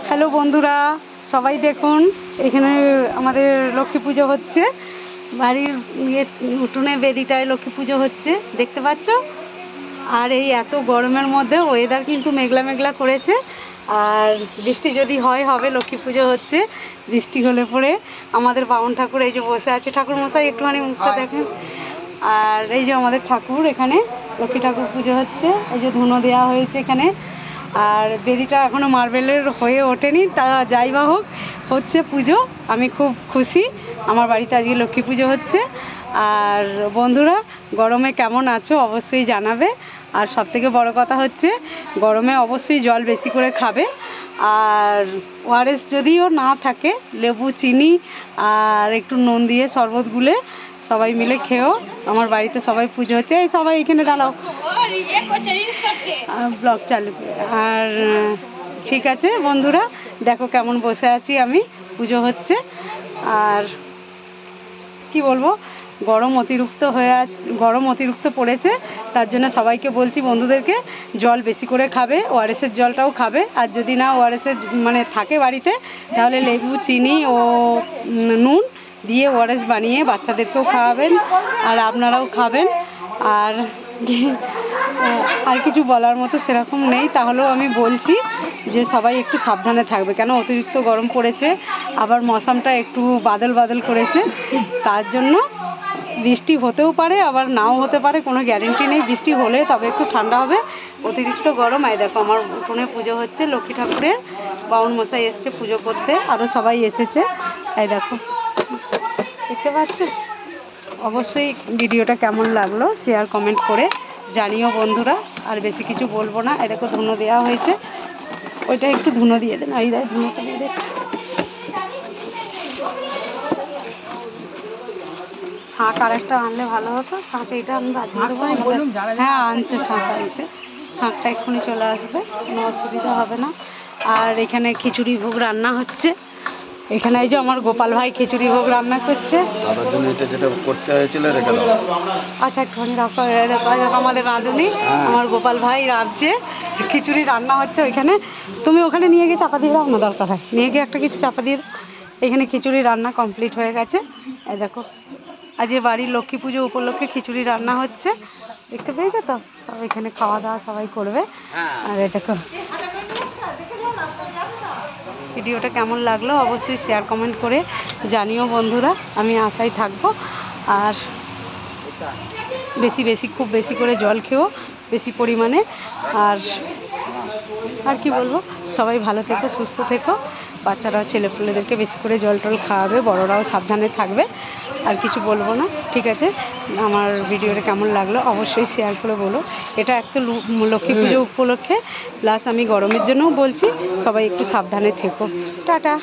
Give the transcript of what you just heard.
Hello বন্ধুরা, সবাই দেখুন এখানে আমাদের লক্ষ্মী পুজো হচ্ছে। বাড়ির উঠোনে বেদিটায় লক্ষ্মী পুজো হচ্ছে, দেখতে পাচ্ছ। আর এই এত গরমের মধ্যে ওয়েদার কিন্তু মেঘলা মেঘলা করেছে। আর বৃষ্টি যদি হয় হবে, লক্ষ্মী পুজো হচ্ছে। বৃষ্টি হলে পরে আমাদের বামুন ঠাকুর এই যে বসে আছে, ঠাকুর মশাই একটুখানি মুখটা দেখেন। আর এই যে আমাদের ঠাকুর, এখানে লক্ষ্মী ঠাকুর পুজো হচ্ছে। এই যে ধুনো দেওয়া হয়েছে এখানে। আর বেদিটা এখনও মার্বেলের হয়ে ওঠেনি, তা যাই বা হোক হচ্ছে পুজো। আমি খুব খুশি, আমার বাড়িতে আজকে লক্ষ্মী পুজো হচ্ছে। আর বন্ধুরা, গরমে কেমন আছো অবশ্যই জানাবে। আর সবথেকে বড় কথা হচ্ছে, গরমে অবশ্যই জল বেশি করে খাবে। আর ওআরএস যদিও না থাকে, লেবু চিনি আর একটু নুন দিয়ে শরবত গুলে সবাই মিলে খেয়েও। আমার বাড়িতে সবাই পুজো হচ্ছে। এই সবাই এখানে দাঁড়াও, ব্লগ চালু করে। আর ঠিক আছে বন্ধুরা, দেখো কেমন বসে আছি আমি, পুজো হচ্ছে। আর কি বলবো, গরম অতিরিক্ত পড়েছে। তার জন্য সবাইকে বলছি, বন্ধুদেরকে জল বেশি করে খাবে, ওআরএসের জলটাও খাবে। আর যদি না ওআরএসের মানে থাকে বাড়িতে, তাহলে লেবু চিনি ও নুন দিয়ে ওআরএস বানিয়ে বাচ্চাদেরকেও খাওয়াবেন, আর আপনারাও খাবেন। আর কিছু বলার মতো সেরকম নেই, তাহলেও আমি বলছি যে সবাই একটু সাবধানে থাকবে, কেন অতিরিক্ত গরম পড়েছে। আবার মৌসুমটা একটু বাদল বাদল করেছে, তার জন্য বৃষ্টি হতেও পারে আবার নাও হতে পারে, কোনো গ্যারেন্টি নেই। বৃষ্টি হলে তবে একটু ঠান্ডা হবে, অতিরিক্ত গরম। এই দেখো আমার উঠোনে পুজো হচ্ছে লক্ষ্মী ঠাকুরের, বামুন মশাই এসছে পুজো করতে, আরও সবাই এসেছে। এই দেখো, দেখতে পাচ্ছ। অবশ্যই ভিডিওটা কেমন লাগলো শেয়ার কমেন্ট করে জানিও বন্ধুরা। আর বেশি কিছু বলবো না। এই দেখো ধুনো দেওয়া হয়েছে, ওইটা একটু ধুনো দিয়ে দেন। এই দেয় ধুনোটা দিয়ে দেন। শাঁখ আর একটা আনলে ভালো হতো, শাঁখ এইটা আমি বাজিয়ে দেবো। হ্যাঁ আনছে, শাঁখ আনছে, শাঁখটা এক্ষুনি চলে আসবে, কোনো অসুবিধা হবে না। আর এখানে খিচুড়ি ভোগ রান্না হচ্ছে। এখানে এই যে আমার গোপাল ভাই খিচুড়ি ভোগ রান্না করছে। তার জন্য এটা যেটা করতে হয়েছিল রেখে দাও। আচ্ছা একটুখানি রাখো। আমাদের রাঁধুনি আমার গোপাল ভাই রাঁধছে, খিচুড়ি রান্না হচ্ছে ওইখানে। তুমি ওখানে নিয়ে গিয়ে চাপা দিয়ে দাও না, দরকার হয় নিয়ে গিয়ে একটা কিছু চাপা দিয়ে দাও। এখানে খিচুড়ি রান্না কমপ্লিট হয়ে গেছে। এই দেখো, আজ বাড়ির লক্ষ্মী পুজো উপলক্ষে খিচুড়ি রান্না হচ্ছে, দেখতে পেয়েছো তো। সব এখানে খাওয়া দাওয়া সবাই করবে। আর এই দেখো, ভিডিওটা কেমন লাগলো অবশ্যই শেয়ার কমেন্ট করে জানিও বন্ধুরা, আমি আশায় থাকবো। আর খুব বেশি করে জল খেও, বেশি পরিমাণে। আর কি বলবো, সবাই ভালো থেকো, সুস্থ থেকো। বাচ্চারাও ছেলেপুলেদেরকে বেশি করে জল টল খাওয়াবে, বড়রাও সাবধানে থাকবে। আর কিছু বলবো না, ঠিক আছে। আমার ভিডিওটা কেমন লাগলো অবশ্যই শেয়ার করে বলো। এটা একটা লক্ষ্মী পুজো উপলক্ষে, প্লাস আমি গরমের জন্যও বলছি, সবাই একটু সাবধানে থেকো। টাটা।